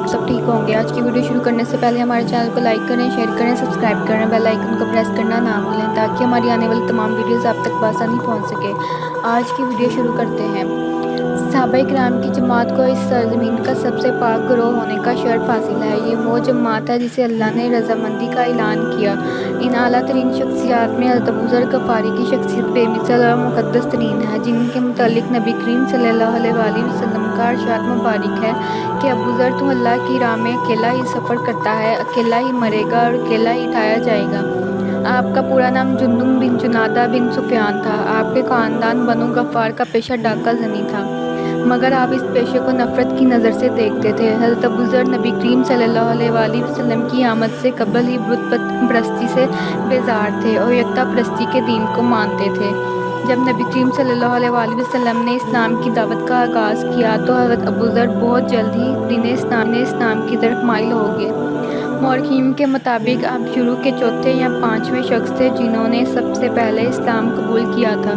آپ سب ٹھیک ہوں گے۔ آج کی ویڈیو شروع کرنے سے پہلے ہمارے چینل کو لائک کریں، شیئر کریں، سبسکرائب کریں، بیل آئیکن کو پریس کرنا نہ بھولیں تاکہ ہماری آنے والی تمام ویڈیوز آپ تک بآسانی پہنچ سکے۔ آج کی ویڈیو شروع کرتے ہیں۔ صحابہ کرام کی جماعت کو اس سرزمین کا سب سے پاک گروہ ہونے کا شرف حاصل ہے۔ یہ وہ جماعت ہے جسے اللہ نے رضامندی کا اعلان کیا۔ ان اعلیٰ ترین شخصیات میں حضرت ابو ذر غفاری کی شخصیت بے مثال اور مقدس ترین ہے، جن کے متعلق نبی کریم صلی اللہ علیہ وآلہ وسلم کا ارشاد مبارک ہے کہ ابو ذر تو اللہ کی راہ میں اکیلا ہی سفر کرتا ہے، اکیلا ہی مرے گا اور اکیلا ہی اٹھایا جائے گا۔ آپ کا پورا نام جندب بن جنادہ بن سفیان تھا۔ آپ کے خاندان بنو غفار کا پیشہ ڈاکہ زنی تھا، مگر آپ اس پیشے کو نفرت کی نظر سے دیکھتے تھے۔ حضرت ابو ذر نبی کریم صلی اللہ علیہ وآلہ وسلم کی آمد سے قبل ہی بت پرستی سے بیزار تھے اور یکتا پرستی کے دین کو مانتے تھے۔ جب نبی کریم صلی اللہ علیہ وآلہ وسلم نے اسلام کی دعوت کا آغاز کیا تو حضرت ابو ذر بہت جلد ہی دین اسلام کی طرف مائل ہو گئے۔ مورخین کے مطابق آپ شروع کے چوتھے یا پانچویں شخص تھے جنہوں نے سب سے پہلے اسلام قبول کیا تھا۔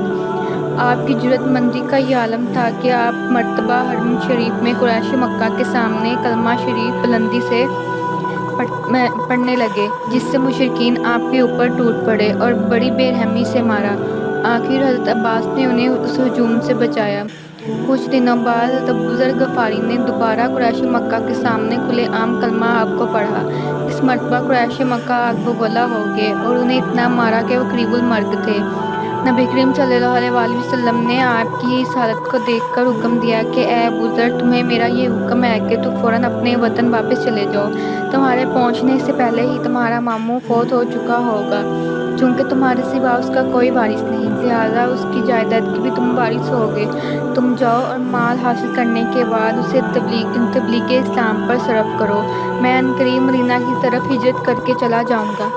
آپ کی جرأت مندی کا یہ عالم تھا کہ آپ مرتبہ حرم شریف میں قریش مکہ کے سامنے کلمہ شریف بلندی سے پڑھنے لگے، جس سے مشرکین آپ کے اوپر ٹوٹ پڑے اور بڑی بے رحمی سے مارا۔ آخر حضرت عباس نے انہیں اس ہجوم سے بچایا۔ کچھ دنوں بعد حضرت ابو ذر غفاری نے دوبارہ قریش مکہ کے سامنے کھلے عام کلمہ آپ کو پڑھا۔ اس مرتبہ قریش مکہ آگ بگولا ہو گئے اور انہیں اتنا مارا کہ وہ قریب المرگ تھے۔ نبی کریم صلی اللہ علیہ وآلہ وسلم نے آپ کی اس حالت کو دیکھ کر حکم دیا کہ اے ابو ذر، تمہیں میرا یہ حکم ہے کہ تو فوراً اپنے وطن واپس چلے جاؤ۔ تمہارے پہنچنے سے پہلے ہی تمہارا ماموں فوت ہو چکا ہوگا۔ چونکہ تمہارے سوا اس کا کوئی وارث نہیں، لہٰذا اس کی جائیداد کے بھی تم وارث ہوگے۔ تم جاؤ اور مال حاصل کرنے کے بعد اسے تبلیغ اسلام پر صرف کرو۔ میں عنقریب مدینہ کی طرف ہجرت کر کے چلا جاؤں گا۔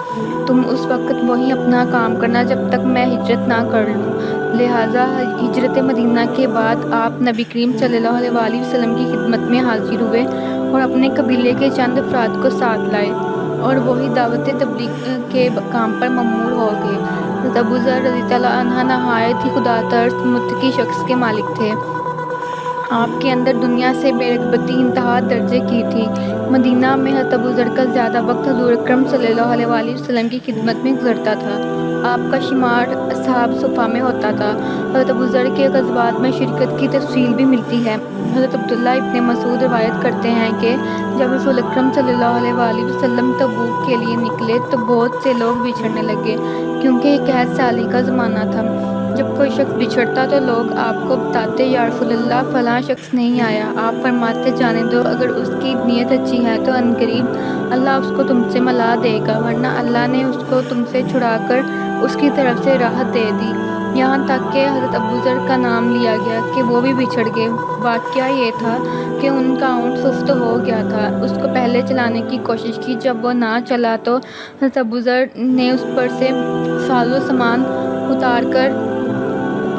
تم اس وقت وہیں اپنا کام کرنا جب تک میں ہجرت نہ کر لوں۔ لہٰذا ہجرت مدینہ کے بعد آپ نبی کریم صلی اللہ علیہ وآلہ وسلم کی خدمت میں حاضر ہوئے اور اپنے قبیلے کے چند افراد کو ساتھ لائے اور وہی دعوت تبلیغ کے کام پر مأمور ہو گئے۔ حضرت ابو ذر رضی اللہ عنہ نہایت ہی خدا ترس متقی شخص کے مالک تھے۔ آپ کے اندر دنیا سے بے رغبتی انتہا درجے کی تھی۔ مدینہ میں حضرت ابو ذر کا زیادہ وقت حضور اکرم صلی اللہ علیہ وآلہ وسلم کی خدمت میں گزرتا تھا۔ آپ کا شمار اصحاب صفہ میں ہوتا تھا۔ حضرت ابو ذر کے غزوات میں شرکت کی تفصیل بھی ملتی ہے۔ حضرت عبداللہ ابن مسعود روایت کرتے ہیں کہ جب رسول اکرم صلی اللہ علیہ وآلہ وسلم تبوک کے لیے نکلے تو بہت سے لوگ بچھڑنے لگے، کیونکہ یہ قحط سالی کا زمانہ تھا۔ جب کوئی شخص بچھڑتا تو لوگ آپ کو بتاتے یا رسول اللہ فلاں شخص نہیں آیا۔ آپ فرماتے جانے دو، اگر اس کی نیت اچھی ہے تو عنقریب اللہ اس کو تم سے ملا دے گا، ورنہ اللہ نے اس کو تم سے چھڑا کر اس کی طرف سے راحت دے دی۔ یہاں تک کہ حضرت ابو ذر کا نام لیا گیا کہ وہ بھی بچھڑ گئے۔ واقعہ یہ تھا کہ ان کا اونٹ سست ہو گیا تھا۔ اس کو پہلے چلانے کی کوشش کی، جب وہ نہ چلا تو حضرت ابو ذر نے اس پر سے ساز و سامان اتار کر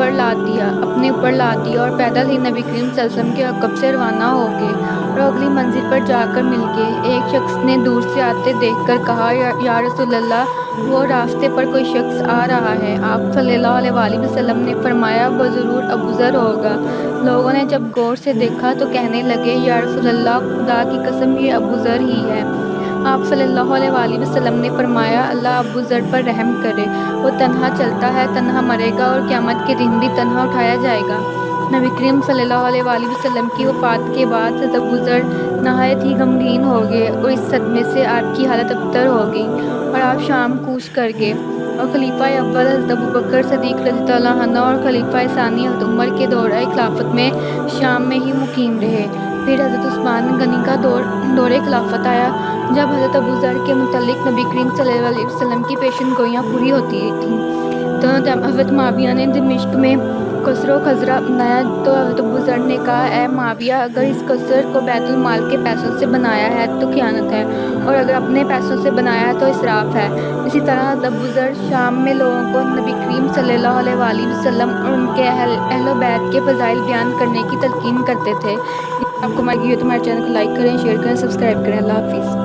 اپنے اوپر لاد دیا اور پیدل ہی نبی کریم صلی اللہ علیہ وسلم کے عقب سے روانہ ہو گئے اور اگلی منزل پر جا کر مل گئے۔ ایک شخص نے دور سے آتے دیکھ کر کہا، یا رسول اللہ، وہ راستے پر کوئی شخص آ رہا ہے۔ آپ صلی اللہ علیہ وآلہ وسلم نے فرمایا، وہ ضرور ابو ذر ہوگا۔ لوگوں نے جب غور سے دیکھا تو کہنے لگے، یا رسول اللہ، خدا کی قسم یہ ابو ذر ہی ہے۔ آپ صلی اللہ علیہ وآلہ وسلم نے فرمایا، اللہ ابو ذر پر رحم کرے، وہ تنہا چلتا ہے، تنہا مرے گا اور قیامت کے دن بھی تنہا اٹھایا جائے گا۔ نبی کریم صلی اللہ علیہ وآلہ وسلم کی وفات کے بعد حضرت ابو ذر نہایت ہی غمگین ہو گئے اور اس صدمے سے آپ کی حالت ابتر ہو گئی اور آپ شام کوچ کر گئے اور خلیفہ اول حضرت ابو بکر صدیق رضی اللہ عنہ اور خلیفہ ثانی حضرت عمر کے دورہ خلافت میں شام میں ہی مقیم رہے۔ پھر حضرت عثمان غنی کا دور خلافت آیا۔ جب حضرت ابو ذر کے متعلق نبی کریم صلی اللہ علیہ وسلم کی پیشن گوئیاں پوری ہوتی تھیں تو حضرت معاویہ نے دمشق میں قصر و خزرہ بنایا تو حضرت ابو ذر نے کہا، اے معاویہ، اگر اس قصر کو بیت المال کے پیسوں سے بنایا ہے تو خیانت ہے، اور اگر اپنے پیسوں سے بنایا ہے تو اسراف ہے۔ اسی طرح حضرت ابو ذر شام میں لوگوں کو نبی کریم صلی اللہ علیہ وآلہ وسلم اور ان کے اہل و بیت کے فضائل بیان کرنے کی تلقین کرتے تھے۔ آپ کو ہماری ویڈیو ہمارے چینل کو لائک کریں، شیئر کریں، سبسکرائب کریں۔ اللہ حافظ۔